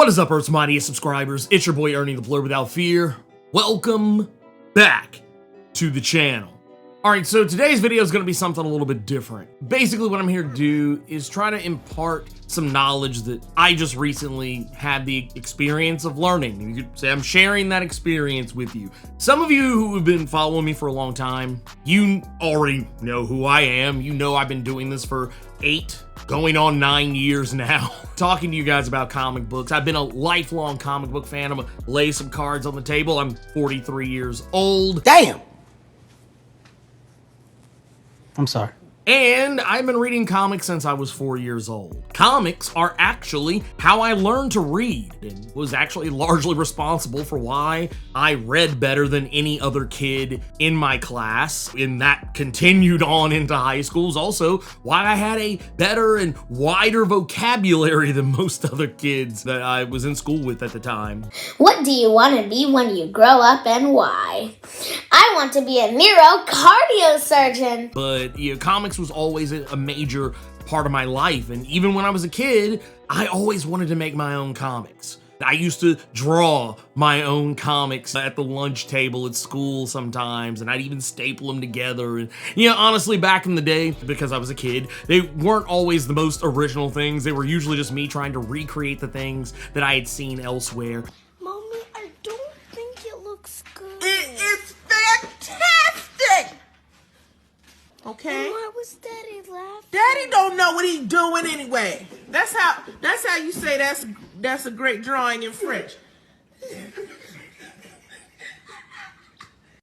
What is up, Earth's mightiest subscribers? It's your boy Ernie the Blerd without fear. Welcome back to the channel. Alright, so today's video is going to be something a little bit different. Basically, what I'm here to do is try to impart some knowledge that I just recently had the experience of learning. You could say I'm sharing that experience with you. Some of you who have been following me for a long time, you already know who I am. You know I've been doing this for 8, going on 9 years now, talking to you guys about comic books. I've been a lifelong comic book fan. I'm gonna lay some cards on the table. I'm 43 years old. Damn! I'm sorry. And I've been reading comics since I was 4 years old. Comics are actually how I learned to read and was actually largely responsible for why I read better than any other kid in my class. And that continued on into high schools. Also, why I had a better and wider vocabulary than most other kids that I was in school with at the time. What do you want to be when you grow up and why? I want to be a neurocardio surgeon. But, you know, comics was always a major part of my life, and even when I was a kid, I always wanted to make my own comics. I used to draw my own comics at the lunch table at school sometimes, and I'd even staple them together. And, you know, honestly, back in the day, because I was a kid, they weren't always the most original things. They were usually just me trying to recreate the things that I had seen elsewhere. Mommy, I don't think it looks good. It is fantastic! Okay? Why was Daddy laughing? Daddy don't know what he's doing anyway. That's how you say that's a great drawing in French.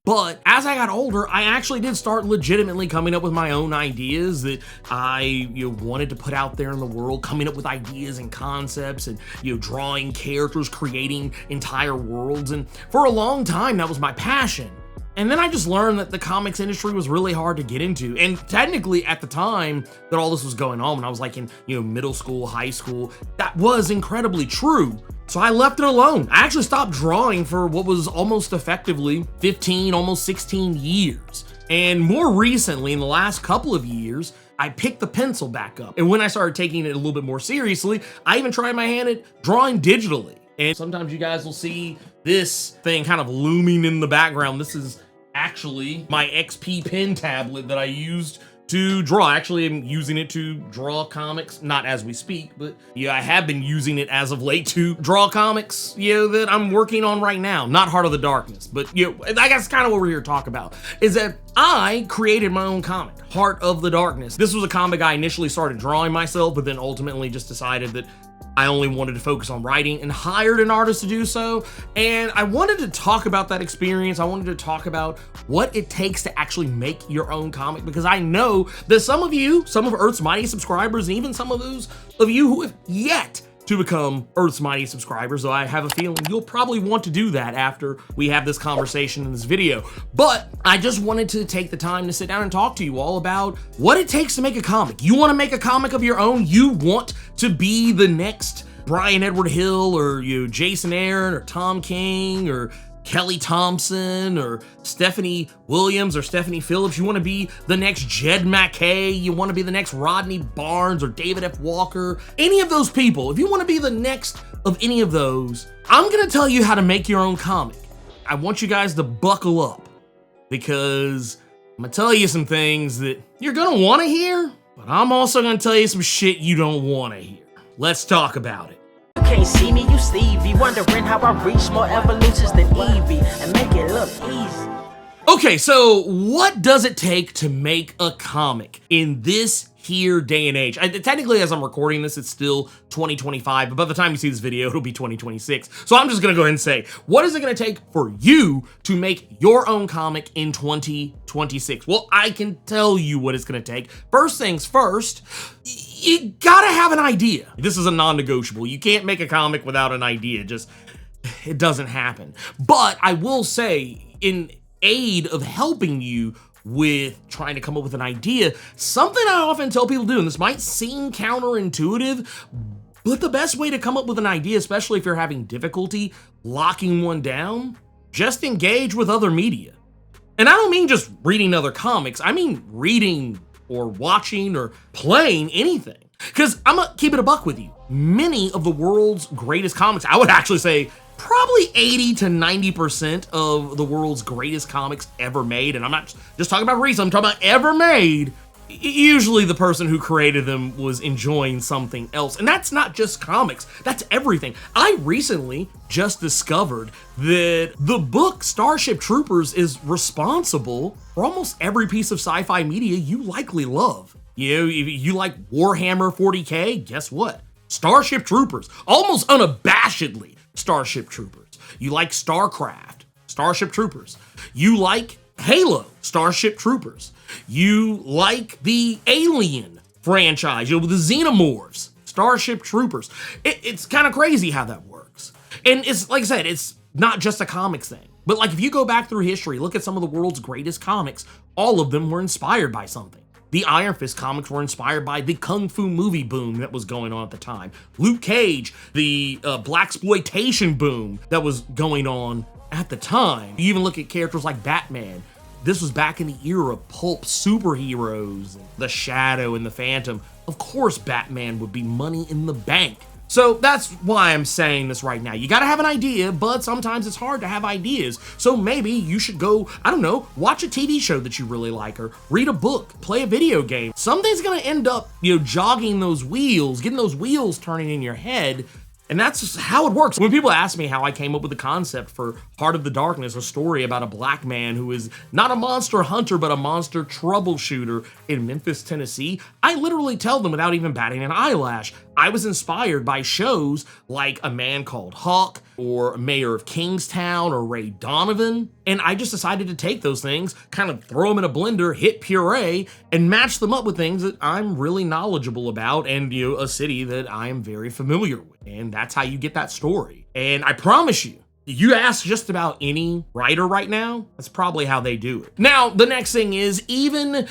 But as I got older, I actually did start legitimately coming up with my own ideas that I wanted to put out there in the world, coming up with ideas and concepts and drawing characters, creating entire worlds. And for a long time, that was my passion. And then I just learned that the comics industry was really hard to get into. And technically at the time that all this was going on, when I was like in, middle school, high school, that was incredibly true. So I left it alone. I actually stopped drawing for what was almost effectively 15, almost 16 years. And more recently, in the last couple of years, I picked the pencil back up. And when I started taking it a little bit more seriously, I even tried my hand at drawing digitally. And sometimes you guys will see this thing kind of looming in the background. This is actually my XP pen tablet that I used to draw. Actually, I'm using it to draw comics, not as we speak, but I have been using it as of late to draw comics, that I'm working on right now. Not Heart of the Darkness, but I guess kind of what we're here to talk about is that I created my own comic, Heart of the Darkness. This was a comic I initially started drawing myself, but then ultimately just decided that I only wanted to focus on writing and hired an artist to do so. And I wanted to talk about that experience. I wanted to talk about what it takes to actually make your own comic, because I know that some of you, some of Earth's Mighty subscribers, and even some of those of you who have yet to become Earth's Mighty subscribers, though I have a feeling you'll probably want to do that after we have this conversation in this video. But I just wanted to take the time to sit down and talk to you all about what it takes to make a comic. You want to make a comic of your own? You want to be the next Brian Edward Hill, or Jason Aaron, or Tom King, or Kelly Thompson, or Stephanie Williams, or Stephanie Phillips. You want to be the next Jed MacKay. You want to be the next Rodney Barnes or David F. Walker. Any of those people, if you want to be the next of any of those, I'm going to tell you how to make your own comic. I want you guys to buckle up, because I'm going to tell you some things that you're going to want to hear, but I'm also going to tell you some shit you don't want to hear. Let's talk about it. You can't see me, you Stevie, wondering how I reach more evolutions than Evie and make it look easy. Okay, so what does it take to make a comic in this here day and age? Technically, as I'm recording this, it's still 2025, but by the time you see this video, it'll be 2026. So I'm just gonna go ahead and say, what is it gonna take for you to make your own comic in 2026? Well, I can tell you what it's gonna take. First things first, you gotta have an idea. This is a non-negotiable. You can't make a comic without an idea. It doesn't happen. But I will say, in aid of helping you with trying to come up with an idea, something I often tell people to do, and this might seem counterintuitive, but the best way to come up with an idea, especially if you're having difficulty locking one down, just engage with other media. And I don't mean just reading other comics, I mean reading or watching or playing anything. Because I'm gonna keep it a buck with you. Many of the world's greatest comics, I would actually say probably 80 to 90% of the world's greatest comics ever made, and I'm not just talking about recent, I'm talking about ever made, usually the person who created them was enjoying something else. And that's not just comics, that's everything. I recently just discovered that the book Starship Troopers is responsible for almost every piece of sci-fi media you likely love. You know, if you like Warhammer 40K, guess what? Starship Troopers, almost unabashedly Starship Troopers. You like StarCraft, Starship Troopers. You like Halo, Starship Troopers. You like the Alien franchise, you know, the Xenomorphs, Starship Troopers. It's kind of crazy how that works. And it's, like I said, it's not just a comics thing. But like if you go back through history, look at some of the world's greatest comics, all of them were inspired by something. The Iron Fist comics were inspired by the Kung Fu movie boom that was going on at the time. Luke Cage, the blaxploitation boom that was going on at the time. You even look at characters like Batman. This was back in the era of pulp superheroes, the Shadow and the Phantom. Of course Batman would be money in the bank. So that's why I'm saying this right now. You gotta have an idea, but sometimes it's hard to have ideas. So maybe you should go, I don't know, watch a TV show that you really like, or read a book, play a video game. Something's gonna end up, you know, jogging those wheels, getting those wheels turning in your head. And that's just how it works. When people ask me how I came up with the concept for Heart of the Darkness, a story about a black man who is not a monster hunter, but a monster troubleshooter in Memphis, Tennessee, I literally tell them without even batting an eyelash. I was inspired by shows like A Man Called Hawk, or Mayor of Kingstown, or Ray Donovan. And I just decided to take those things, kind of throw them in a blender, hit puree, and match them up with things that I'm really knowledgeable about, and, you know, a city that I am very familiar with. And that's how you get that story. And I promise you, you ask just about any writer right now, that's probably how they do it. Now, the next thing is, even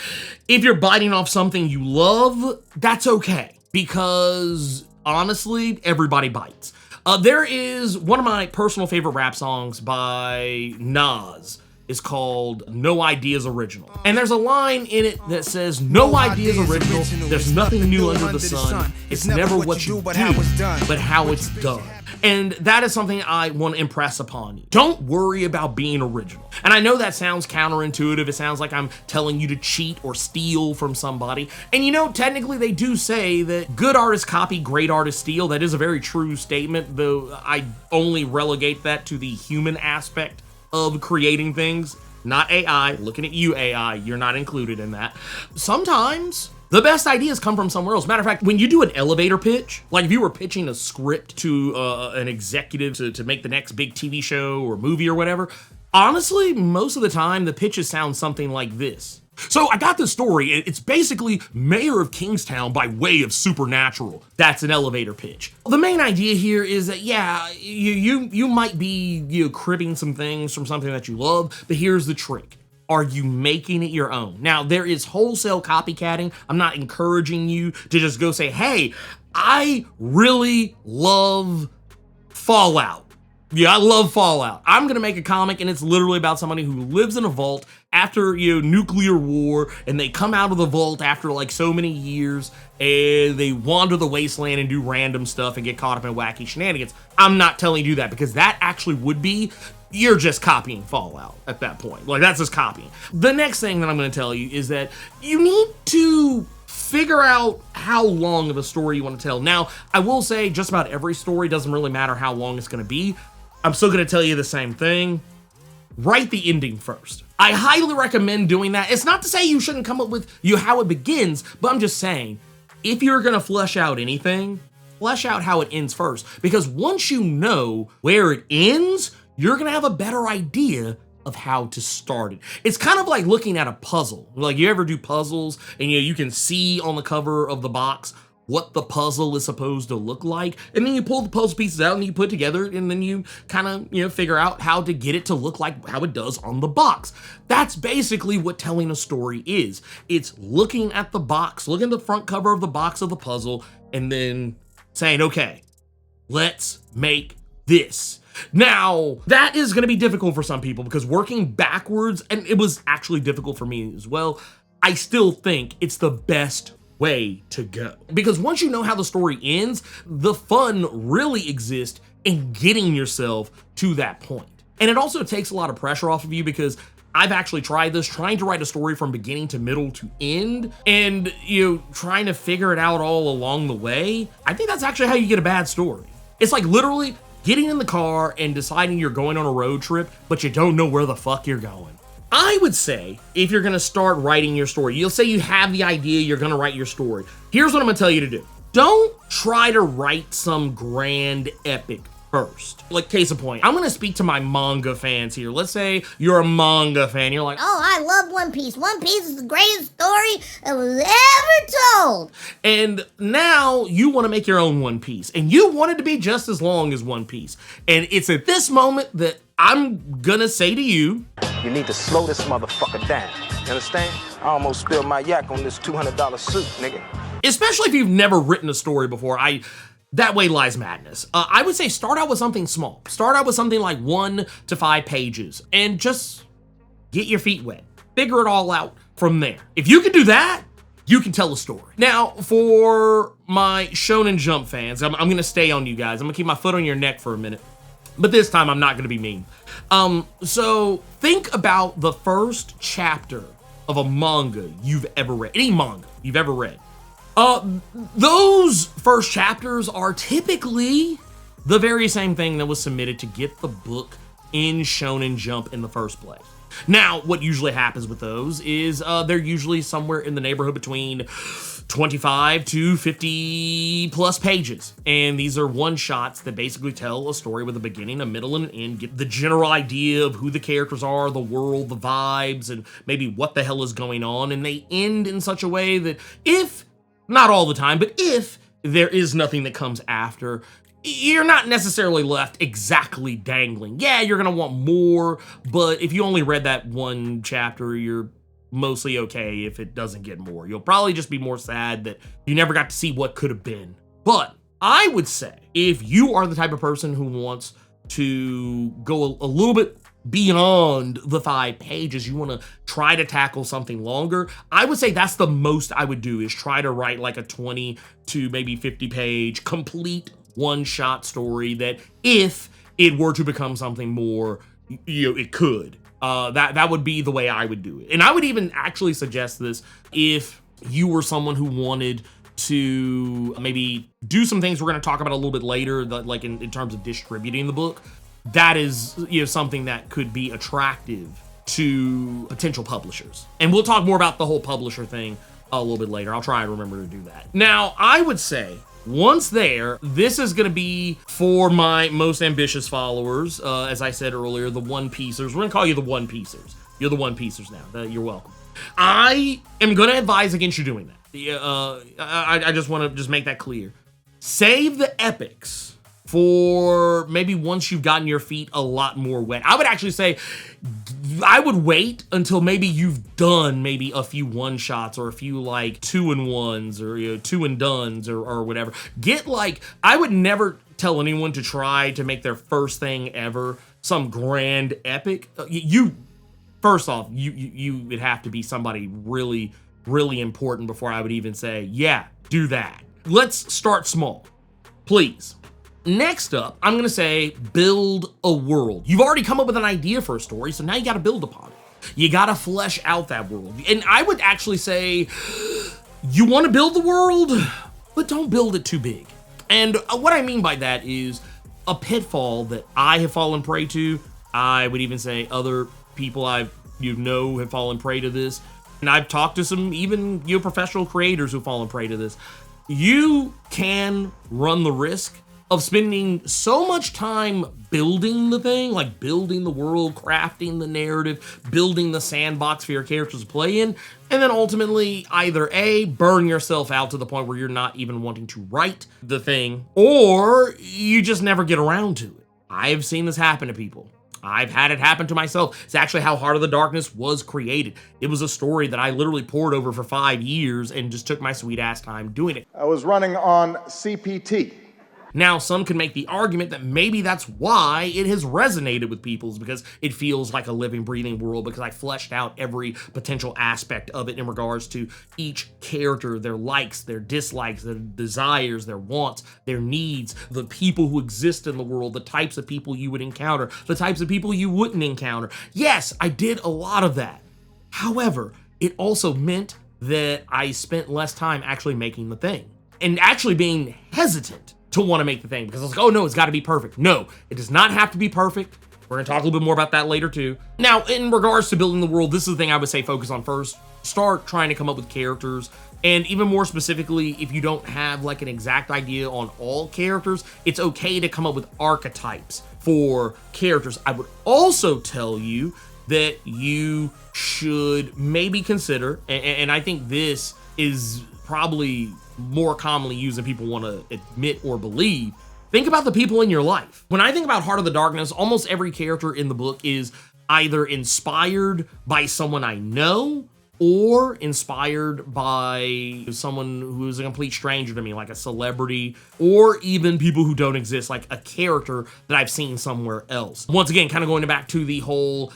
if you're biting off something you love, that's okay. Because honestly, everybody bites. There is one of my personal favorite rap songs by Nas. It's called No Ideas Original. And there's a line in it that says, no ideas original, there's nothing new under the sun. It's never what you do, but how it's done. And that is something I want to impress upon you. Don't worry about being original. And I know that sounds counterintuitive. It sounds like I'm telling you to cheat or steal from somebody. And you know, technically they do say that good artists copy, great artists steal. That is a very true statement, though I only relegate that to the human aspect of creating things, not AI. Looking at you, AI, you're not included in that. Sometimes the best ideas come from somewhere else. Matter of fact, when you do an elevator pitch, like if you were pitching a script to an executive to make the next big TV show or movie or whatever, honestly, most of the time the pitches sound something like this. So I got this story. It's basically Mayor of Kingstown by way of Supernatural. That's an elevator pitch. The main idea here is that, yeah, you might be, you know, cribbing some things from something that you love, but here's the trick. Are you making it your own? Now, there is wholesale copycatting. I'm not encouraging you to just go say, hey, I really love Fallout. Yeah, I love Fallout. I'm gonna make a comic and it's literally about somebody who lives in a vault after, you know, nuclear war, and they come out of the vault after like so many years, and they wander the wasteland and do random stuff and get caught up in wacky shenanigans. I'm not telling you that, because that actually would be, you're just copying Fallout at that point. Like, that's just copying. The next thing that I'm gonna tell you is that you need to figure out how long of a story you want to tell. Now, I will say just about every story, doesn't really matter how long it's gonna be. I'm still gonna tell you the same thing. Write the ending first. I highly recommend doing that. It's not to say you shouldn't come up with how it begins, but I'm just saying, if you're gonna flesh out anything, flesh out how it ends first. Because once you know where it ends, you're gonna have a better idea of how to start it. It's kind of like looking at a puzzle. Like, you ever do puzzles and you can see on the cover of the box what the puzzle is supposed to look like, and then you pull the puzzle pieces out and you put it together, and then you kind of, figure out how to get it to look like how it does on the box. That's basically what telling a story is. It's looking at the box, looking at the front cover of the box of the puzzle, and then saying, okay, let's make this. Now, that is going to be difficult for some people, because working backwards, and it was actually difficult for me as well, I still think it's the best way to go. Because once you know how the story ends, the fun really exists in getting yourself to that point. And it also takes a lot of pressure off of you, because I've actually tried this, trying to write a story from beginning to middle to end, and trying to figure it out all along the way. I think that's actually how you get a bad story. It's like literally getting in the car and deciding you're going on a road trip, but you don't know where the fuck you're going. I would say, if you're gonna start writing your story, you'll say you have the idea, you're gonna write your story. Here's what I'm gonna tell you to do. Don't try to write some grand epic first. Like, case in point, I'm gonna speak to my manga fans here. Let's say you're a manga fan. You're like, oh, I love One Piece. One Piece is the greatest story that was ever told. And now you want to make your own One Piece, and you want it to be just as long as One Piece. And it's at this moment that I'm gonna say to you, you need to slow this motherfucker down. You understand? I almost spilled my yak on this $200 suit, nigga. Especially if you've never written a story before, that way lies madness. I would say start out with something small. Start out with something like 1 to 5 pages and just get your feet wet. Figure it all out from there. If you can do that, you can tell a story. Now, for my Shonen Jump fans, I'm gonna stay on you guys. I'm gonna keep my foot on your neck for a minute. But this time I'm not gonna be mean. So think about the first chapter of a manga you've ever read. Any manga you've ever read. Those first chapters are typically the very same thing that was submitted to get the book in Shonen Jump in the first place. Now, what usually happens with those is they're usually somewhere in the neighborhood between 25 to 50 plus pages. And these are one-shots that basically tell a story with a beginning, a middle, and an end, get the general idea of who the characters are, the world, the vibes, and maybe what the hell is going on. And they end in such a way that not all the time, but if there is nothing that comes after, you're not necessarily left exactly dangling. Yeah, you're gonna want more, but if you only read that one chapter, you're mostly okay if it doesn't get more. You'll probably just be more sad that you never got to see what could have been. But I would say, if you are the type of person who wants to go a little bit beyond the 5 pages, you want to try to tackle something longer, I would say that's the most I would do, is try to write like a 20 to maybe 50 page complete one-shot story that if it were to become something more, it could. That would be the way I would do it. And I would even actually suggest this if you were someone who wanted to maybe do some things we're going to talk about a little bit later, like in terms of distributing the book. That is something that could be attractive to potential publishers. And we'll talk more about the whole publisher thing a little bit later. I'll try and remember to do that. Now, I would say, once there, this is going to be for my most ambitious followers. As I said earlier, the One Piecers. We're going to call you the One Piecers. You're the One Piecers now. You're welcome. I am going to advise against you doing that. I just want to make that clear. Save the epics for maybe once you've gotten your feet a lot more wet. I would actually say I would wait until maybe you've done maybe a few one-shots or a few like 2-in-1s or 2-and-dones or whatever. I would never tell anyone to try to make their first thing ever some grand epic. First off, you would have to be somebody really, really important before I would even say, yeah, do that. Let's start small, please. Next up, I'm gonna say build a world. You've already come up with an idea for a story, so now you gotta build upon it. You gotta flesh out that world. And I would actually say, you wanna build the world, but don't build it too big. And what I mean by that is a pitfall that I have fallen prey to. I would even say other people have fallen prey to this. And I've talked to some even professional creators who've fallen prey to this. You can run the risk of spending so much time building the thing, like building the world, crafting the narrative, building the sandbox for your characters to play in, and then ultimately either A, burn yourself out to the point where you're not even wanting to write the thing, or you just never get around to it. I've seen this happen to people. I've had it happen to myself. It's actually how Heart of the Darkness was created. It was a story that I literally poured over for 5 years and just took my sweet ass time doing it. I was running on CPT. Now, some can make the argument that maybe that's why it has resonated with people, is because it feels like a living, breathing world, because I fleshed out every potential aspect of it in regards to each character, their likes, their dislikes, their desires, their wants, their needs, the people who exist in the world, the types of people you would encounter, the types of people you wouldn't encounter. Yes, I did a lot of that. However, it also meant that I spent less time actually making the thing and actually being hesitant to want to make the thing, because I was like, oh no, it's got to be perfect. No, it does not have to be perfect. We're going to talk a little bit more about that later too. Now, in regards to building the world, this is the thing I would say focus on first. Start trying to come up with characters. And even more specifically, if you don't have like an exact idea on all characters, it's okay to come up with archetypes for characters. I would also tell you that you should maybe consider, and I think this is probably more commonly used than people want to admit or believe, think about the people in your life. When I think about Heart of the Darkness, almost every character in the book is either inspired by someone I know or inspired by someone who is a complete stranger to me, like a celebrity, or even people who don't exist, like a character that I've seen somewhere else. Once again, kind of going back to the whole,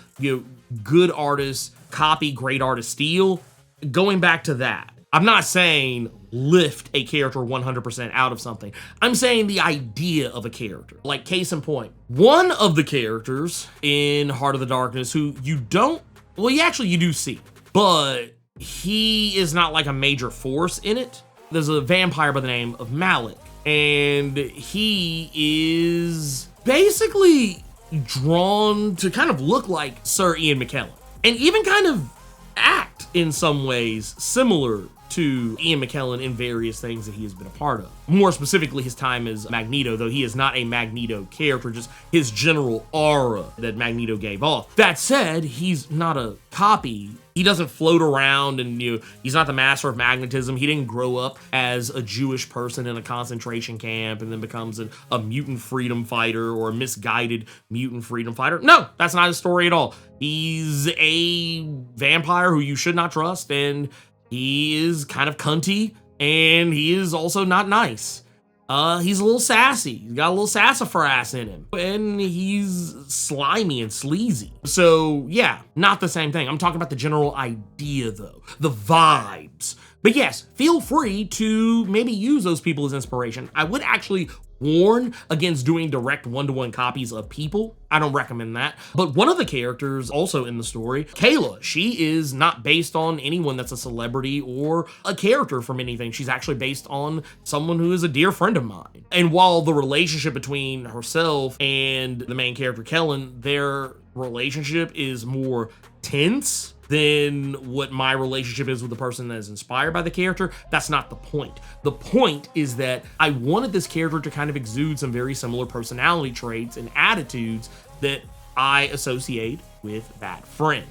good artist copy, great artist steal. Going back to that, I'm not saying lift a character 100% out of something. I'm saying the idea of a character. Like, case in point, one of the characters in Heart of the Darkness who you do see, but he is not like a major force in it. There's a vampire by the name of Malik, and he is basically drawn to kind of look like Sir Ian McKellen, and even kind of act in some ways similar to Ian McKellen in various things that he has been a part of. More specifically, his time as Magneto, though he is not a Magneto character, just his general aura that Magneto gave off. That said, he's not a copy. He doesn't float around and, he's not the master of magnetism. He didn't grow up as a Jewish person in a concentration camp and then becomes a mutant freedom fighter or a misguided mutant freedom fighter. No, that's not his story at all. He's a vampire who you should not trust, and he is kind of cunty, and he is also not nice. He's a little sassy. He's got a little sassafras in him, and he's slimy and sleazy. So yeah, not the same thing. I'm talking about the general idea though, the vibes. But yes, feel free to maybe use those people as inspiration. I would actually warn against doing direct one-to-one copies of people. I don't recommend that. But one of the characters also in the story, Kayla, she is not based on anyone that's a celebrity or a character from anything. She's actually based on someone who is a dear friend of mine. And while the relationship between herself and the main character, Kellen, their relationship is more tense than what my relationship is with the person that is inspired by the character, that's not the point. The point is that I wanted this character to kind of exude some very similar personality traits and attitudes that I associate with that friend.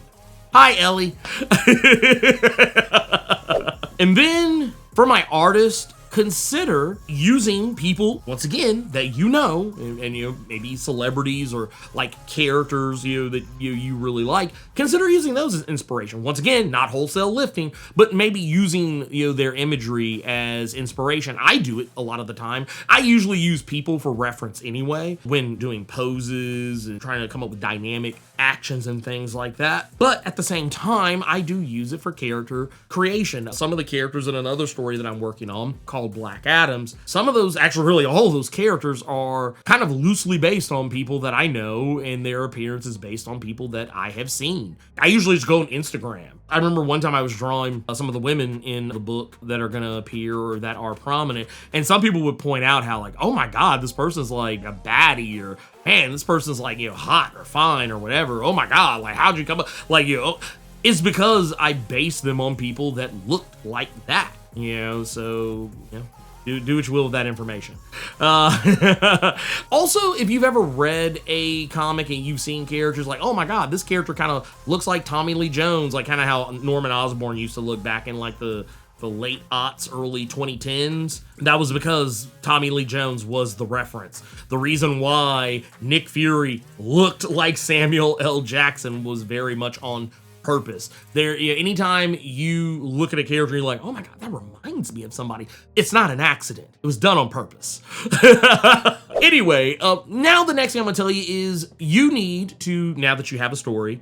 Hi, Ellie. And then for my artist, consider using people, once again, that and maybe celebrities or like characters, that you really like. Consider using those as inspiration. Once again, not wholesale lifting, but maybe using, their imagery as inspiration. I do it a lot of the time. I usually use people for reference anyway when doing poses and trying to come up with dynamic actions and things like that. But at the same time, I do use it for character creation. Some of the characters in another story that I'm working on called Black Adams, some of those, actually really all of those characters are kind of loosely based on people that I know, and their appearance is based on people that I have seen. I usually just go on Instagram. I remember one time I was drawing some of the women in the book that are going to appear or that are prominent, and some people would point out how like, oh my god, this person's like a baddie, or man, this person's like, hot or fine or whatever. Oh my god, like how'd you come up? Like, it's because I based them on people that looked like that. So do what you will with that information. Also, if you've ever read a comic and you've seen characters like, oh my god, this character kind of looks like Tommy Lee Jones, like kind of how Norman Osborn used to look back in like the late aughts, early 2010s. That was because Tommy Lee Jones was the reference. The reason why Nick Fury looked like Samuel L. Jackson was very much on purpose. Anytime you look at a character and you're like, oh my God, that reminds me of somebody, it's not an accident. It was done on purpose. Anyway, now the next thing I'm gonna tell you is you need to, now that you have a story,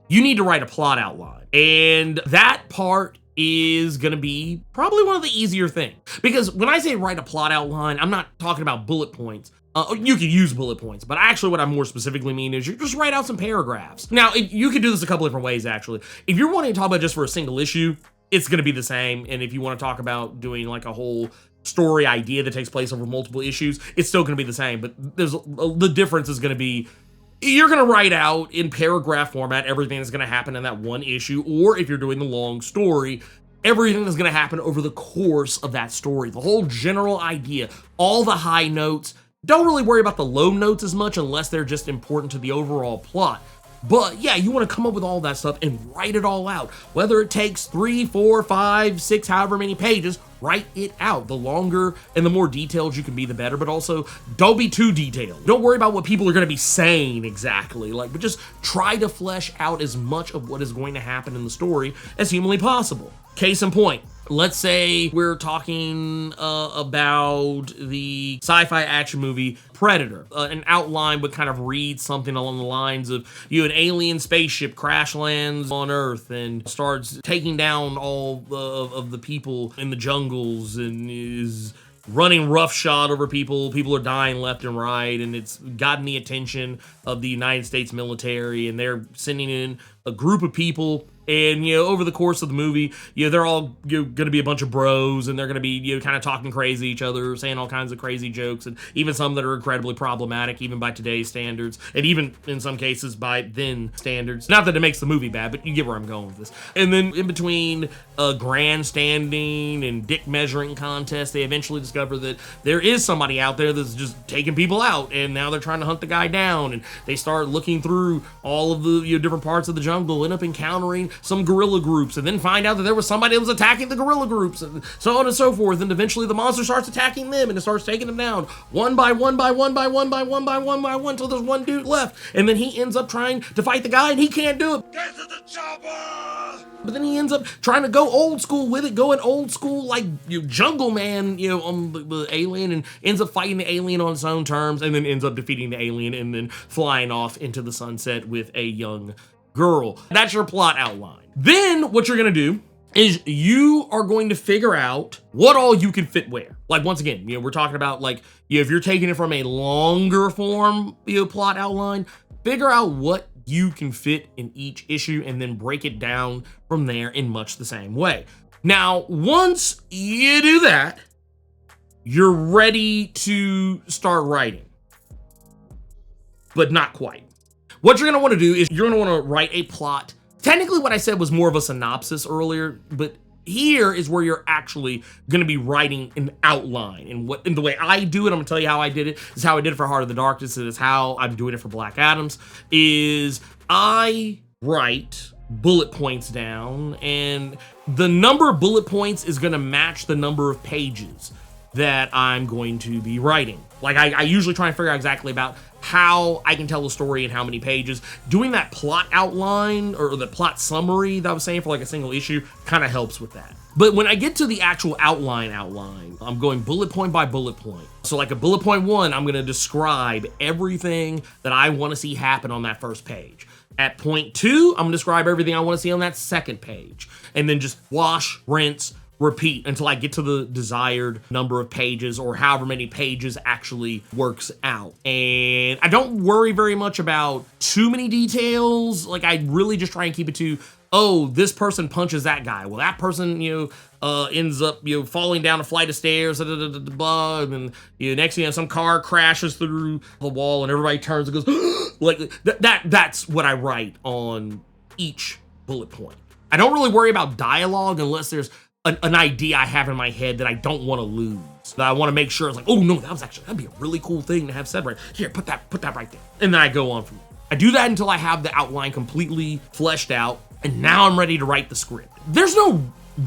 you need to write a plot outline. And that part is gonna be probably one of the easier things. Because when I say write a plot outline, I'm not talking about bullet points. You can use bullet points, but actually what I more specifically mean is you just write out some paragraphs. Now, you can do this a couple different ways, actually. If you're wanting to talk about just for a single issue, it's gonna be the same. And if you wanna talk about doing like a whole story idea that takes place over multiple issues, it's still gonna be the same. But the difference is gonna be, you're gonna write out in paragraph format everything that's gonna happen in that one issue, or if you're doing the long story, everything that's gonna happen over the course of that story. The whole general idea, all the high notes. Don't really worry about the low notes as much unless they're just important to the overall plot. But yeah, you want to come up with all that stuff and write it all out. Whether it takes 3, 4, 5, 6, however many pages, write it out. The longer and the more detailed you can be, the better. But also, don't be too detailed. Don't worry about what people are going to be saying exactly. But just try to flesh out as much of what is going to happen in the story as humanly possible. Case in point. Let's say we're talking about the sci-fi action movie Predator. An outline would kind of read something along the lines of, an alien spaceship crash lands on Earth and starts taking down all of the people in the jungles and is running roughshod over people. People are dying left and right, and it's gotten the attention of the United States military, and they're sending in a group of people. And, over the course of the movie, they're all going to be a bunch of bros, and they're going to be, kind of talking crazy to each other, saying all kinds of crazy jokes, and even some that are incredibly problematic, even by today's standards, and even in some cases by then standards. Not that it makes the movie bad, but you get where I'm going with this. And then in between grandstanding and dick measuring contests, they eventually discover that there is somebody out there that's just taking people out, and now they're trying to hunt the guy down, and they start looking through all of the different parts of the jungle, end up encountering some guerrilla groups, and then find out that there was somebody that was attacking the guerrilla groups, and so on and so forth. And eventually the monster starts attacking them, and it starts taking them down one by one by one by one by one by one by one until there's one dude left. And then he ends up trying to fight the guy, and he can't do it. Get to the chopper! But then he ends up trying to go old school with it, going old school like Jungle Man, on the alien, and ends up fighting the alien on his own terms, and then ends up defeating the alien, and then flying off into the sunset with a young girl. That's your plot outline. Then what you're gonna do is you are going to figure out what all you can fit where. Once again, we're talking about if you're taking it from a longer form, plot outline, figure out what you can fit in each issue and then break it down from there in much the same way. Now, once you do that, you're ready to start writing, but not quite. What you're gonna wanna do is you're gonna wanna write a plot. Technically what I said was more of a synopsis earlier, but here is where you're actually gonna be writing an outline. And the way I do it, I'm gonna tell you how I did it. This is how I did it for Heart of the Darkness, and it's how I'm doing it for Black Adams, is I write bullet points down, and the number of bullet points is gonna match the number of pages that I'm going to be writing. I usually try and figure out exactly about how I can tell a story in how many pages. Doing that plot outline or the plot summary that I was saying for a single issue kind of helps with that. But when I get to the actual outline, I'm going bullet point by bullet point. So a bullet point 1, I'm gonna describe everything that I wanna see happen on that first page. At point 2, I'm gonna describe everything I wanna see on that second page. And then just wash, rinse, repeat until I get to the desired number of pages, or however many pages actually works out. And I don't worry very much about too many details. I really just try and keep it to, this person punches that guy. Well, that person, ends up, falling down a flight of stairs, and then, next thing you know, some car crashes through the wall and everybody turns and goes, that's what I write on each bullet point. I don't really worry about dialogue unless there's an idea I have in my head that I don't want to lose. That I want to make sure it's oh no, that'd be a really cool thing to have said right here. Put that right there. And then I go on from there. I do that until I have the outline completely fleshed out, and now I'm ready to write the script. There's no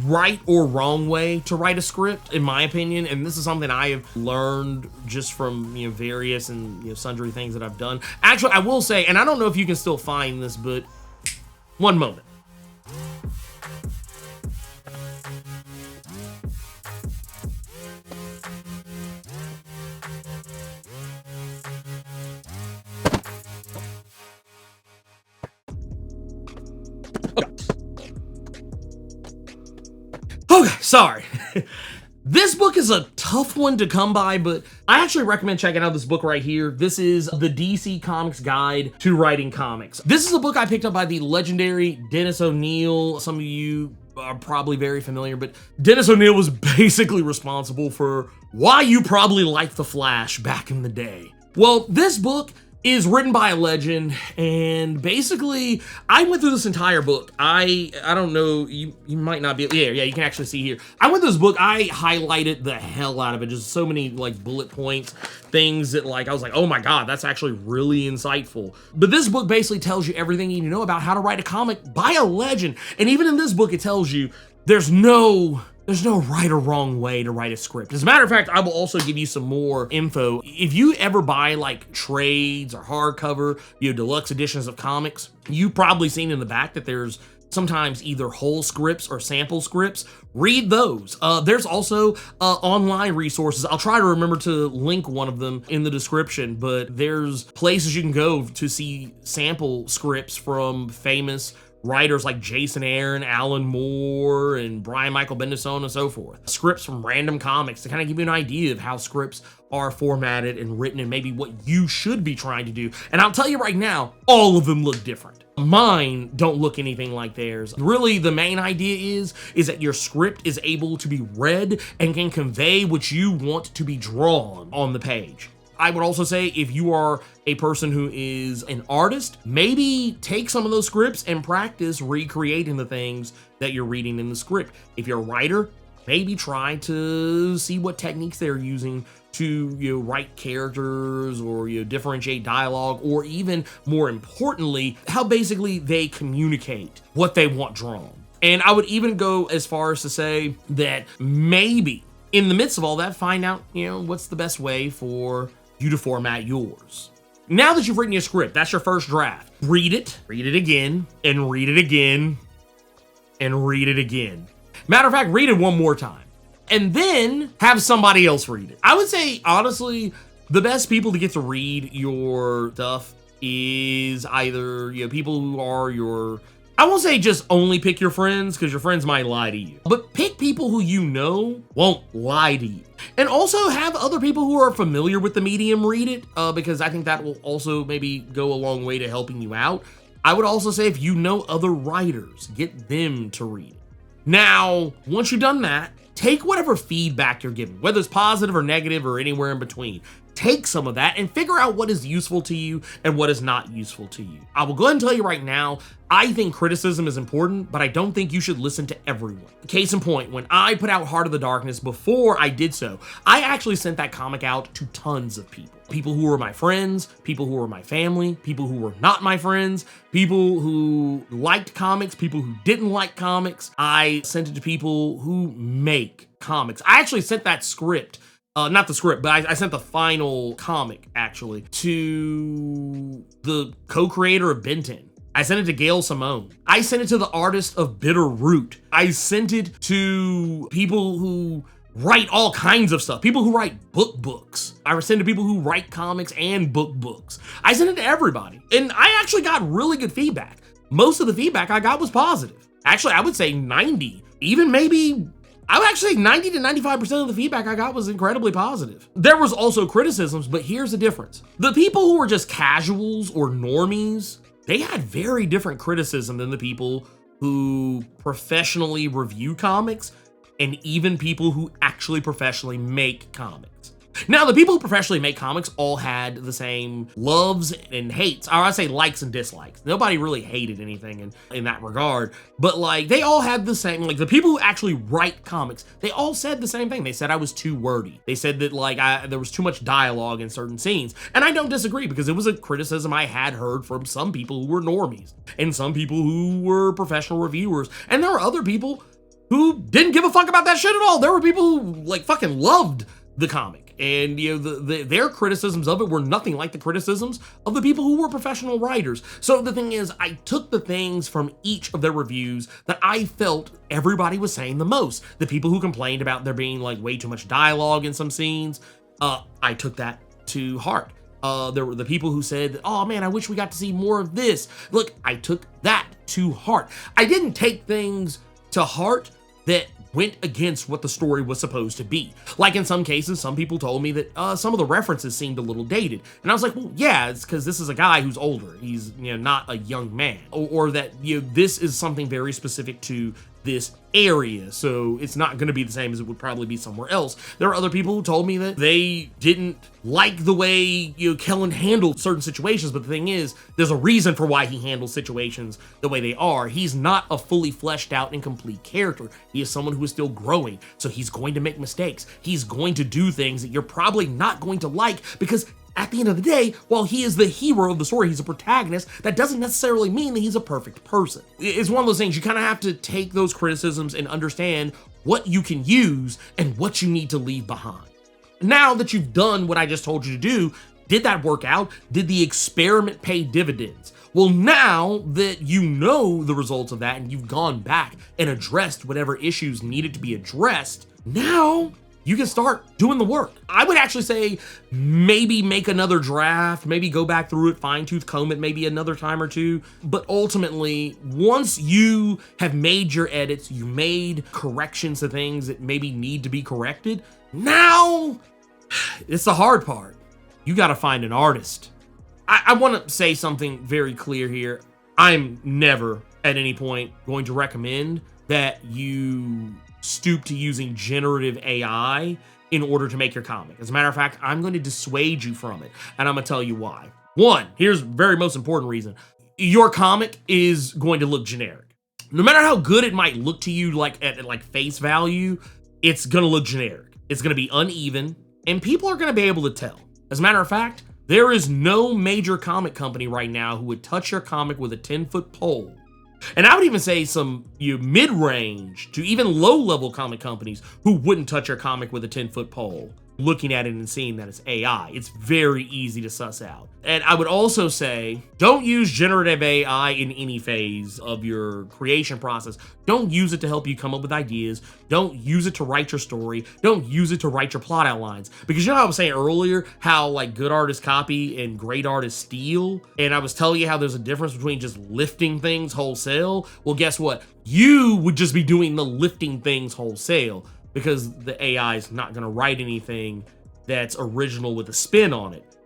right or wrong way to write a script, in my opinion, and this is something I have learned just from various and sundry things that I've done. Actually, I will say, and I don't know if you can still find this, but one moment. sorry. This book is a tough one to come by, but I actually recommend checking out this book right here. This is the DC Comics Guide to Writing Comics. This is a book I picked up by the legendary Dennis O'Neil. Some of you are probably very familiar, but Dennis O'Neil was basically responsible for why you probably liked The Flash back in the day. Well, this book is written by a legend, and basically I went through this entire book. I don't know, you might not be, yeah, you can actually see here. I went through this book, I highlighted the hell out of it, just so many like bullet points, things that like, I was like, oh my God, that's actually really insightful. But this book basically tells you everything you need to know about how to write a comic by a legend. And even in this book, it tells you there's no right or wrong way to write a script. As a matter of fact, I will also give you some more info. If you ever buy like trades or hardcover, deluxe editions of comics, you've probably seen in the back that there's sometimes either whole scripts or sample scripts. Read those. There's also online resources. I'll try to remember to link one of them in the description, but there's places you can go to see sample scripts from famous writers like Jason Aaron, Alan Moore, and Brian Michael Bendis, so on and so forth. Scripts from random comics to kind of give you an idea of how scripts are formatted and written and maybe what you should be trying to do. And I'll tell you right now, all of them look different. Mine don't look anything like theirs. Really, the main idea is that your script is able to be read and can convey what you want to be drawn on the page. I would also say if you are a person who is an artist, maybe take some of those scripts and practice recreating the things that you're reading in the script. If you're a writer, maybe try to see what techniques they're using to write characters or differentiate dialogue, or even more importantly, how basically they communicate what they want drawn. And I would even go as far as to say that maybe in the midst of all that, find out, what's the best way for you to format yours. Now that you've written your script, that's your first draft. Read it again, and read it again, and read it again. Matter of fact, read it one more time. And then have somebody else read it. I would say, honestly, the best people to get to read your stuff is either people who are your, I won't say just only pick your friends, because your friends might lie to you, but pick people who won't lie to you. And also have other people who are familiar with the medium read it, because I think that will also maybe go a long way to helping you out. I would also say if you know other writers, get them to read it. Now, once you've done that, take whatever feedback you're given, whether it's positive or negative or anywhere in between. Take some of that and figure out what is useful to you and what is not useful to you. I will go ahead and tell you right now, I think criticism is important, but I don't think you should listen to everyone. Case in point, when I put out Heart of the Darkness, before I did so, I actually sent that comic out to tons of people. People who were my friends, people who were my family, people who were not my friends, people who liked comics, people who didn't like comics. I sent it to people who make comics. I actually sent that script, not the script, but I sent the final comic, actually, to the co-creator of Ben 10. I sent it to Gail Simone. I sent it to the artist of Bitter Root. I sent it to people who write all kinds of stuff. People who write books. I send it to people who write comics and books. I sent it to everybody. And I actually got really good feedback. Most of the feedback I got was positive. Actually, I would say 90, even maybe, I would actually say 90 to 95% of the feedback I got was incredibly positive. There was also criticisms, but here's the difference. The people who were just casuals or normies, they had very different criticism than the people who professionally review comics and even people who actually professionally make comics. Now, the people who professionally make comics all had the same loves and hates, or I say likes and dislikes. Nobody really hated anything in that regard, but like they all had the same, like the people who actually write comics, they all said the same thing. They said I was too wordy. They said that like there was too much dialogue in certain scenes. And I don't disagree, because it was a criticism I had heard from some people who were normies and some people who were professional reviewers. And there were other people who didn't give a fuck about that shit at all. There were people who like fucking loved the comic. And their criticisms of it were nothing like the criticisms of the people who were professional writers. So the thing is, I took the things from each of their reviews that I felt everybody was saying the most. The people who complained about there being like way too much dialogue in some scenes, I took that to heart. There were the people who said, oh man, I wish we got to see more of this. Look, I took that to heart. I didn't take things to heart that went against what the story was supposed to be. Like in some cases, some people told me that some of the references seemed a little dated. And I was like, well, yeah, it's because this is a guy who's older. He's, not a young man. Or that, this is something very specific to this area, so it's not going to be the same as it would probably be somewhere else. There are other people who told me that they didn't like the way Kellen handled certain situations, but the thing is, there's a reason for why he handles situations the way they are. He's not a fully fleshed out and complete character. He is someone who is still growing, so he's going to make mistakes. He's going to do things that you're probably not going to like, because at the end of the day, while he is the hero of the story, he's a protagonist, that doesn't necessarily mean that he's a perfect person. It's one of those things, you kind of have to take those criticisms and understand what you can use and what you need to leave behind. Now that you've done what I just told you to do, did that work out? Did the experiment pay dividends? Well, now that you know the results of that and you've gone back and addressed whatever issues needed to be addressed, now you can start doing the work. I would actually say maybe make another draft, maybe go back through it, fine-tooth comb it maybe another time or two. But ultimately, once you have made your edits, you made corrections to things that maybe need to be corrected, now it's the hard part. You got to find an artist. I want to say something very clear here. I'm never at any point going to recommend that you stoop to using generative AI in order to make your comic. As a matter of fact, I'm going to dissuade you from it, and I'm going to tell you why. One, here's the very most important reason. Your comic is going to look generic. No matter how good it might look to you, like at face value, it's going to look generic. It's going to be uneven, and people are going to be able to tell. As a matter of fact, there is no major comic company right now who would touch your comic with a 10-foot pole. And I would even say some mid-range to even low-level comic companies who wouldn't touch your comic with a 10-foot pole. Looking at it and seeing that it's AI, it's very easy to suss out. And I would also say, don't use generative AI in any phase of your creation process. Don't use it to help you come up with ideas. Don't use it to write your story. Don't use it to write your plot outlines. Because you know how I was saying earlier, how like good artists copy and great artists steal? And I was telling you how there's a difference between just lifting things wholesale. Well, guess what? You would just be doing the lifting things wholesale, because the AI is not going to write anything that's original with a spin on it.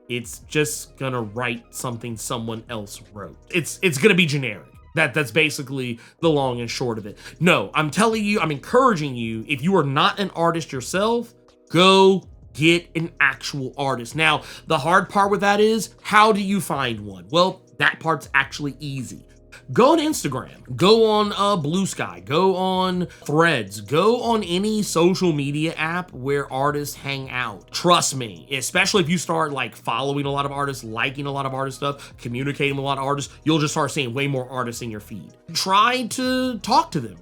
It's just going to write something someone else wrote. It's going to be generic. That's basically the long and short of it. No, I'm telling you, I'm encouraging you, if you are not an artist yourself, go get an actual artist. Now, the hard part with that is, how do you find one? Well, that part's actually easy. Go on Instagram, go on Blue Sky, go on Threads, go on any social media app where artists hang out. Trust me, especially if you start like following a lot of artists, liking a lot of artist stuff, communicating with a lot of artists, you'll just start seeing way more artists in your feed. Try to talk to them,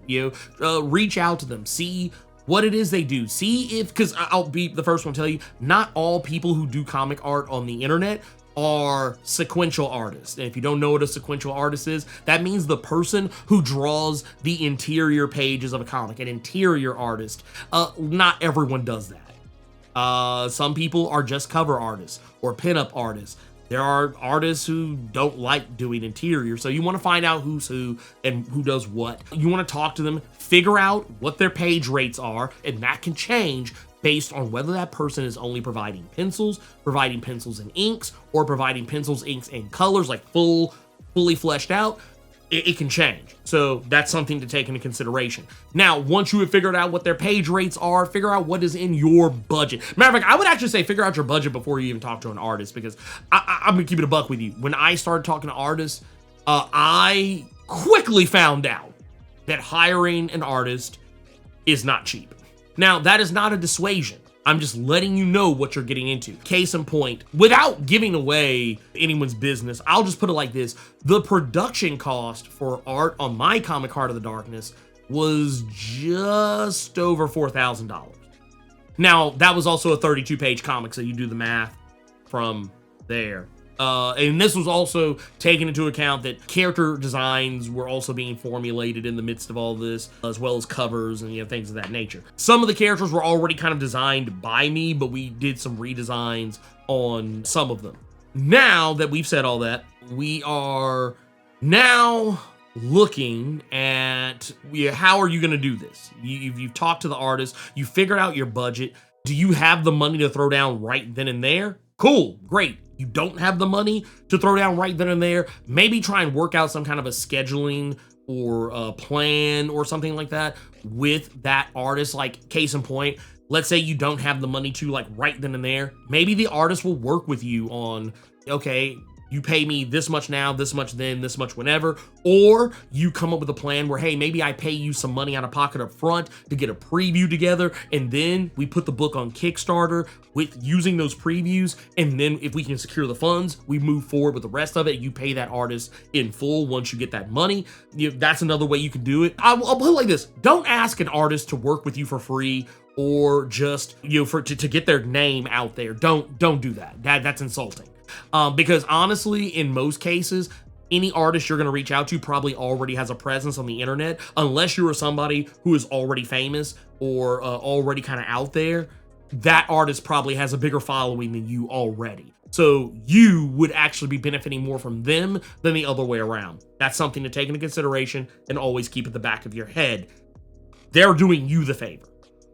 reach out to them, see what it is they do. See if, because I'll be the first one to tell you, not all people who do comic art on the internet are sequential artists. And if you don't know what a sequential artist is, that means the person who draws the interior pages of a comic, an interior artist. Not everyone does that. Some people are just cover artists or pinup artists. There are artists who don't like doing interior, so you want to find out who's who and who does what. You want to talk to them, figure out what their page rates are, and that can change based on whether that person is only providing pencils and inks, or providing pencils, inks, and colors, like fully fleshed out. It can change. So that's something to take into consideration. Now, once you have figured out what their page rates are, figure out what is in your budget. Matter of fact, I would actually say figure out your budget before you even talk to an artist, because I'm gonna keep it a buck with you. When I started talking to artists, I quickly found out that hiring an artist is not cheap. Now, that is not a dissuasion. I'm just letting you know what you're getting into. Case in point, without giving away anyone's business, I'll just put it like this. The production cost for art on my comic Heart of the Darkness was just over $4,000. Now, that was also a 32-page comic, so you do the math from there. And this was also taking into account that character designs were also being formulated in the midst of all this, as well as covers and things of that nature. Some of the characters were already kind of designed by me, but we did some redesigns on some of them. Now that we've said all that, we are now looking at how are you going to do this. You've talked to the artist, you figured out your budget. Do you have the money to throw down right then and there? Cool, great. You don't have the money to throw down right then and there, maybe try and work out some kind of a scheduling or a plan or something like that with that artist. Like, case in point, let's say you don't have the money to, like, right then and there. Maybe the artist will work with you on, okay, you pay me this much now, this much then, this much whenever, or you come up with a plan where, hey, maybe I pay you some money out of pocket up front to get a preview together, and then we put the book on Kickstarter with using those previews, and then if we can secure the funds, we move forward with the rest of it. You pay that artist in full once you get that money. That's another way you can do it. I'll put it like this. Don't ask an artist to work with you for free or just, to get their name out there. Don't do that. That's insulting. Because honestly, in most cases, any artist you're going to reach out to probably already has a presence on the internet, unless you are somebody who is already famous or already kind of out there. That artist probably has a bigger following than you already. So you would actually be benefiting more from them than the other way around. That's something to take into consideration and always keep at the back of your head. They're doing you the favor.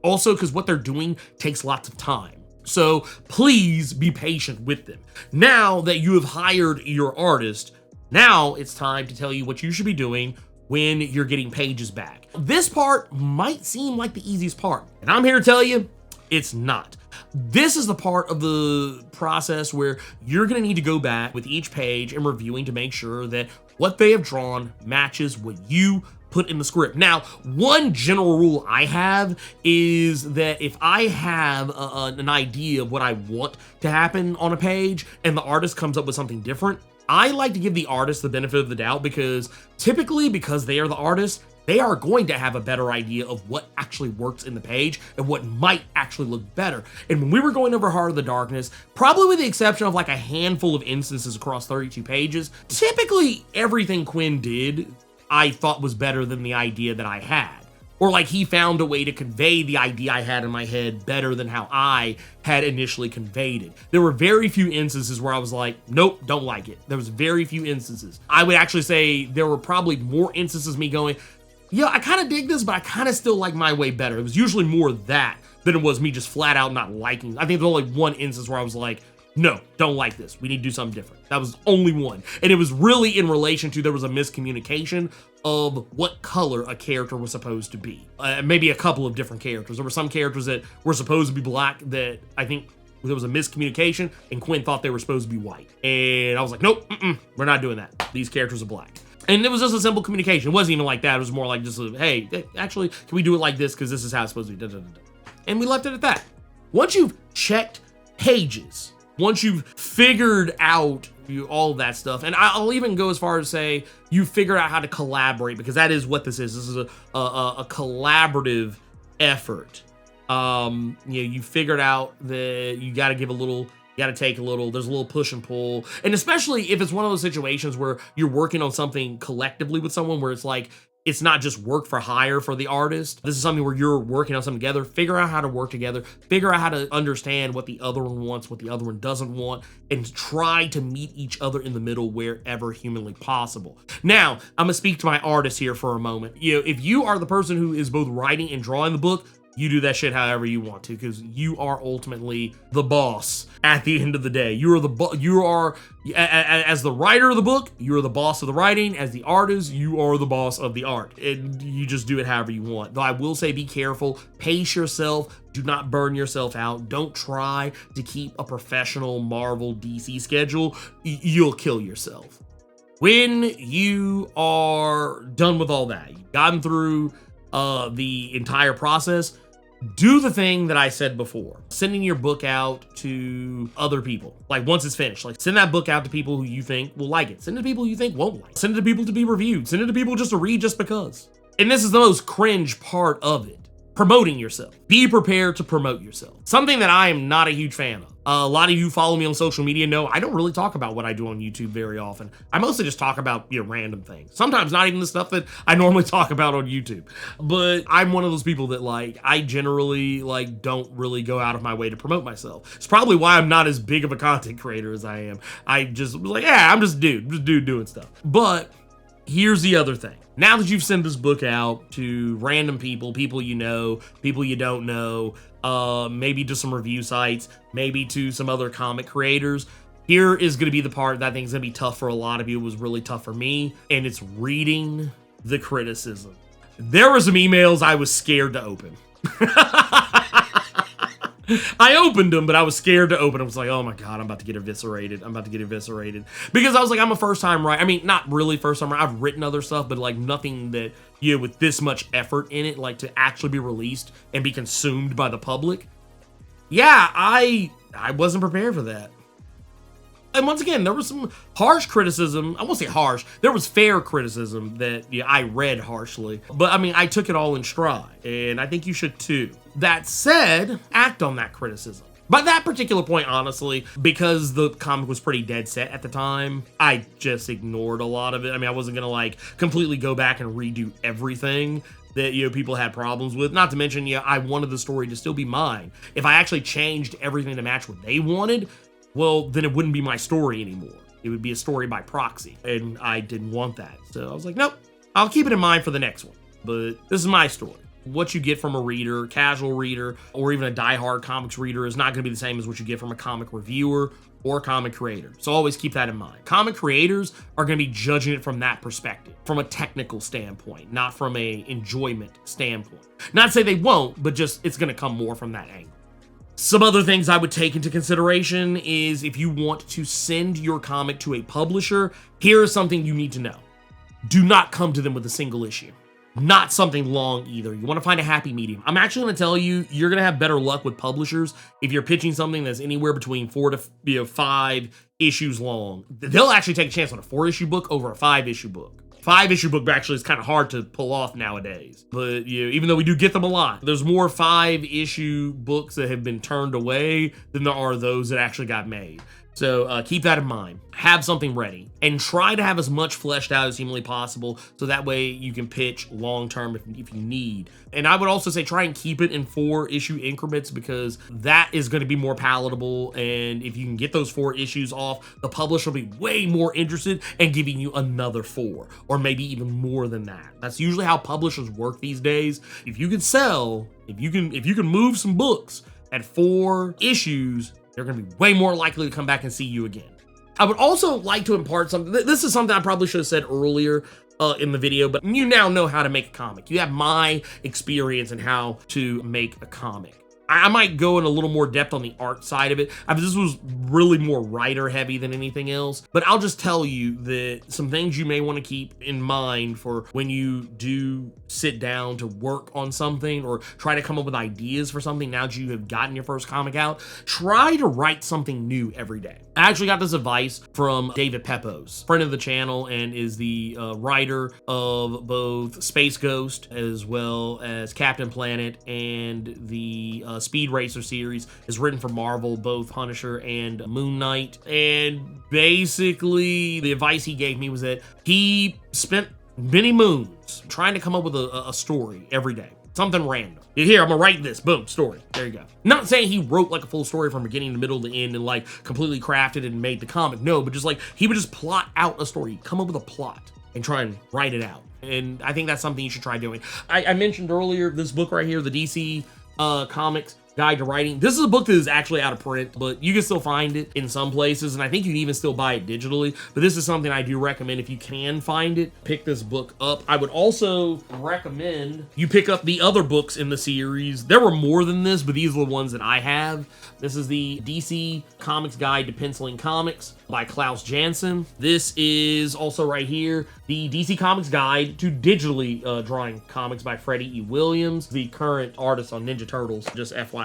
Also, because what they're doing takes lots of time. So please be patient with them. Now that you have hired your artist, now it's time to tell you what you should be doing when you're getting pages back. This part might seem like the easiest part, and I'm here to tell you, it's not. This is the part of the process where you're going to need to go back with each page and reviewing to make sure that what they have drawn matches what you put in the script. Now, one general rule I have is that if I have an idea of what I want to happen on a page and the artist comes up with something different, I like to give the artist the benefit of the doubt, because typically, because they are the artist, they are going to have a better idea of what actually works in the page and what might actually look better. And when we were going over Heart of the Darkness, probably with the exception of like a handful of instances across 32 pages, typically everything Quinn did I thought was better than the idea that I had. Or like he found a way to convey the idea I had in my head better than how I had initially conveyed it. There were very few instances where I was like, nope, don't like it. There was very few instances. I would actually say there were probably more instances of me going, yeah, I kind of dig this, but I kind of still like my way better. It was usually more that than it was me just flat out not liking. I think there's only one instance where I was like, no, don't like this. We need to do something different. That was only one. And it was really in relation to there was a miscommunication of what color a character was supposed to be. Maybe a couple of different characters. There were some characters that were supposed to be black that I think there was a miscommunication and Quinn thought they were supposed to be white. And I was like, nope, we're not doing that. These characters are black. And it was just a simple communication. It wasn't even like that. It was more like just, hey, actually, can we do it like this? Because this is how it's supposed to be. Da, da, da, da. And we left it at that. Once you've checked pages, once you've figured out all of that stuff, and I'll even go as far as say you figured out how to collaborate, because that is what this is. This is a collaborative effort. You figured out that you got to give a little, you got to take a little, there's a little push and pull. And especially if it's one of those situations where you're working on something collectively with someone where it's like, it's not just work for hire for the artist. This is something where you're working on something together. Figure out how to work together. Figure out how to understand what the other one wants, what the other one doesn't want, and try to meet each other in the middle wherever humanly possible. Now, I'm gonna speak to my artist here for a moment. If you are the person who is both writing and drawing the book, you do that shit however you want to, because you are ultimately the boss at the end of the day. You are as the writer of the book, you are the boss of the writing. As the artist, you are the boss of the art. And you just do it however you want. Though I will say, be careful, pace yourself, do not burn yourself out. Don't try to keep a professional Marvel DC schedule. You'll kill yourself. When you are done with all that, you've gotten through the entire process, do the thing that I said before. Sending your book out to other people. Like once it's finished, like send that book out to people who you think will like it. Send it to people you think won't like it. Send it to people to be reviewed. Send it to people just to read just because. And this is the most cringe part of it. Promoting yourself. Be prepared to promote yourself. Something that I am not a huge fan of. A lot of you follow me on social media know I don't really talk about what I do on YouTube very often. I mostly just talk about random things. Sometimes not even the stuff that I normally talk about on YouTube. But I'm one of those people that I generally don't really go out of my way to promote myself. It's probably why I'm not as big of a content creator as I am. I just was like, yeah, I'm just a dude doing stuff. But Here's the other thing. Now that you've sent this book out to random people, people you know, people you don't know, maybe to some review sites, maybe to some other comic creators, here is going to be the part that I think is going to be tough for a lot of you. It was really tough for me, and it's reading the criticism. There were some emails I was scared to open. I opened them, but I was scared to open them. I was like, oh my God, I'm about to get eviscerated. I'm about to get eviscerated. Because I was like, I'm a first-time writer. I mean, not really first-time writer. I've written other stuff, but like nothing that, you know, with this much effort in it, like to actually be released and be consumed by the public. Yeah, I wasn't prepared for that. And once again, there was some harsh criticism. I won't say harsh. There was fair criticism that I read harshly. But I mean, I took it all in stride. And I think you should too. That said, act on that criticism. By that particular point, honestly, because the comic was pretty dead set at the time, I just ignored a lot of it. I mean, I wasn't going to like completely go back and redo everything that, you know, people had problems with. Not to mention, yeah, I wanted the story to still be mine. If I actually changed everything to match what they wanted, well, then it wouldn't be my story anymore. It would be a story by proxy, and I didn't want that. So I was like, nope, I'll keep it in mind for the next one. But this is my story. What you get from a reader, casual reader, or even a diehard comics reader is not going to be the same as what you get from a comic reviewer or comic creator. So always keep that in mind. Comic creators are going to be judging it from that perspective, from a technical standpoint, not from a enjoyment standpoint. Not to say they won't, but just it's going to come more from that angle. Some other things I would take into consideration is if you want to send your comic to a publisher, here is something you need to know. Do not come to them with a single issue. Not something long either. You want to find a happy medium. I'm actually going to tell you, you're going to have better luck with publishers if you're pitching something that's anywhere between 4 to 5 issues long. They'll actually take a chance on a 4-issue book over a 5-issue book. 5-issue book actually is kind of hard to pull off nowadays. But you know, even though we do get them a lot, there's more 5-issue books that have been turned away than there are those that actually got made. So keep that in mind. Have something ready and try to have as much fleshed out as humanly possible so that way you can pitch long term if you need. And I would also say try and keep it in 4-issue increments because that is going to be more palatable. And if you can get those 4 issues off, the publisher will be way more interested in giving you another 4 or maybe even more than that. That's usually how publishers work these days. If you can sell, if you can move some books at 4 issues, they're going to be way more likely to come back and see you again. I would also like to impart something. This is something I probably should have said earlier in the video, but you now know how to make a comic. You have my experience in how to make a comic. I might go in a little more depth on the art side of it. This was really more writer heavy than anything else, but I'll just tell you that some things you may want to keep in mind for when you do sit down to work on something or try to come up with ideas for something now that you have gotten your first comic out. Try to write something new every day. I actually got this advice from David Pepos, friend of the channel and is the writer of both Space Ghost as well as Captain Planet and the Speed Racer series. Is written for Marvel, both Punisher and Moon Knight. And basically the advice he gave me was that he spent many moons trying to come up with a story every day. Something random. Here, I'm gonna write this. Boom, story. There you go. Not saying he wrote like a full story from beginning to middle to end and like completely crafted and made the comic. No, but just like he would just plot out a story, come up with a plot and try and write it out. And I think that's something you should try doing. I mentioned earlier this book right here, the DC Comics Guide to Writing. This is a book that is actually out of print, but you can still find it in some places, and I think you can even still buy it digitally. But this is something I do recommend if you can find it. Pick this book up. I would also recommend you pick up the other books in the series. There were more than this, but these are the ones that I have. This is the DC Comics Guide to Penciling Comics by Klaus Jansen. This is also right here, the DC Comics Guide to Digitally Drawing Comics by Freddie E. Williams, the current artist on Ninja Turtles, just FYI.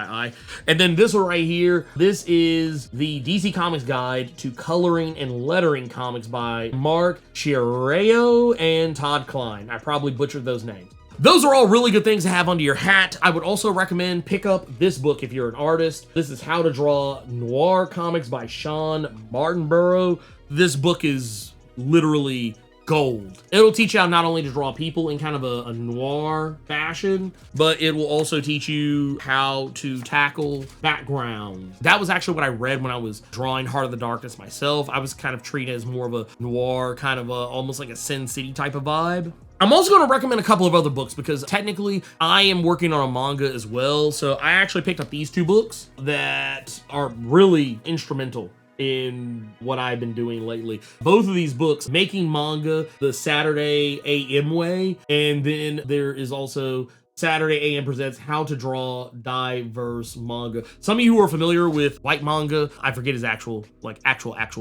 And then this one right here, this is the DC Comics Guide to Coloring and Lettering Comics by Mark Chiarello and Todd Klein. I probably butchered those names. Those are all really good things to have under your hat. I would also recommend pick up this book if you're an artist. This is How to Draw Noir Comics by Sean Martinborough. This book is literally gold. It'll teach you how not only to draw people in kind of a noir fashion, but it will also teach you how to tackle background. That was actually what I read when I was drawing Heart of the Darkness myself. I was kind of treated as more of a noir, kind of almost like a Sin City type of vibe. I'm also going to recommend a couple of other books because technically I am working on a manga as well. So I actually picked up these 2 books that are really instrumental in what I've been doing lately. Both of these books, Making Manga the Saturday AM Way, and then there is also Saturday AM Presents How to Draw Diverse Manga. Some of you who are familiar with White Manga, I forget his actual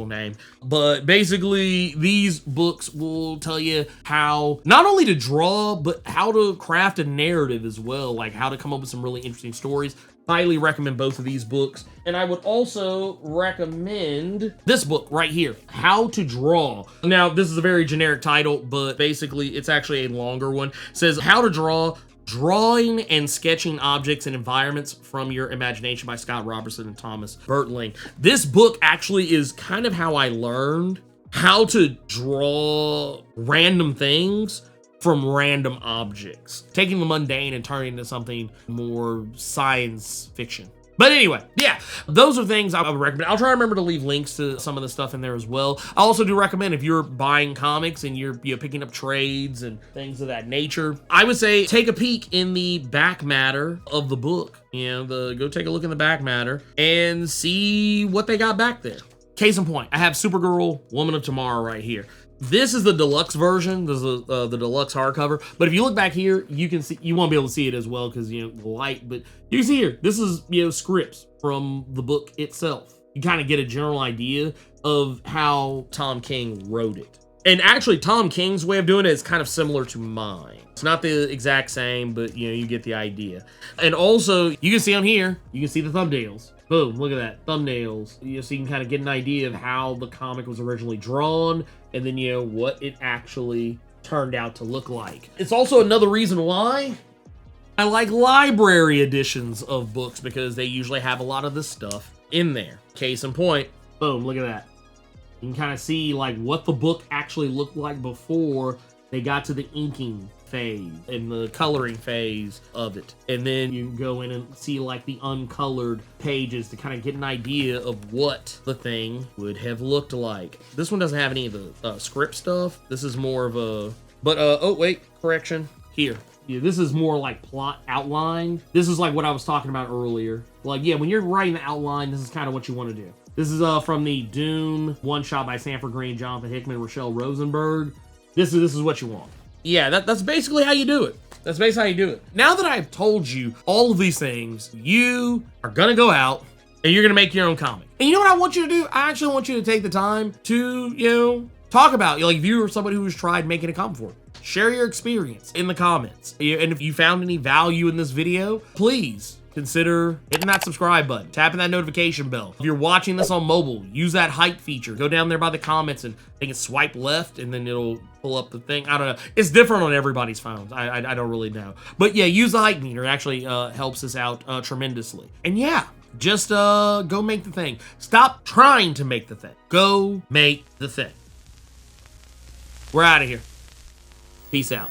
name, but basically these books will tell you how not only to draw, but how to craft a narrative as well, like how to come up with some really interesting stories. Highly recommend both of these books. And I would also recommend this book right here, How to Draw. Now, this is a very generic title, but basically it's actually a longer one. It says How to Draw, Drawing and Sketching Objects and Environments from Your Imagination by Scott Robertson and Thomas Bertling. This book actually is kind of how I learned how to draw random things from random objects, taking the mundane and turning into something more science fiction. But anyway, yeah, those are things I would recommend. I'll try to remember to leave links to some of the stuff in there as well. I also do recommend if you're buying comics and you're picking up trades and things of that nature, I would say take a peek in the back matter of the book. Go take a look in the back matter and see what they got back there. Case in point, I have Supergirl, Woman of Tomorrow right here. This is the deluxe version. This is the deluxe hardcover. But if you look back here, you can see, you won't be able to see it as well because, the light, but you can see here, this is, scripts from the book itself. You kind of get a general idea of how Tom King wrote it. And actually, Tom King's way of doing it is kind of similar to mine. It's not the exact same, but, you get the idea. And also, you can see on here, you can see the thumbnails. Boom, look at that, thumbnails. So you can kind of get an idea of how the comic was originally drawn, and then, what it actually turned out to look like. It's also another reason why I like library editions of books, because they usually have a lot of this stuff in there. Case in point, boom, look at that. You can kind of see, what the book actually looked like before they got to the inking phase and the coloring phase of it. And then you go in and see the uncolored pages to kind of get an idea of what the thing would have looked like. This one doesn't have any of the script stuff. This is more of a, but oh wait, correction, here. Yeah, this is more like plot outline. This is like what I was talking about earlier. When you're writing the outline, this is kind of what you want to do. This is from the Dune one-shot by Sanford Green, Jonathan Hickman, Rochelle Rosenberg. This is what you want. Yeah, that's basically how you do it. That's basically how you do it. Now that I've told you all of these things, you are gonna go out and you're gonna make your own comic. And you know what I want you to do? I actually want you to take the time to, talk about, if you are somebody who's tried making a comic before, share your experience in the comments. And if you found any value in this video, please consider hitting that subscribe button, tapping that notification bell. If you're watching this on mobile, use that hype feature. Go down there by the comments and I think it's swipe left and then it'll pull up the thing. I don't know. It's different on everybody's phones. I don't really know. But yeah, use the hype meter. It actually helps us out tremendously. And yeah, just go make the thing. Stop trying to make the thing. Go make the thing. We're out of here. Peace out.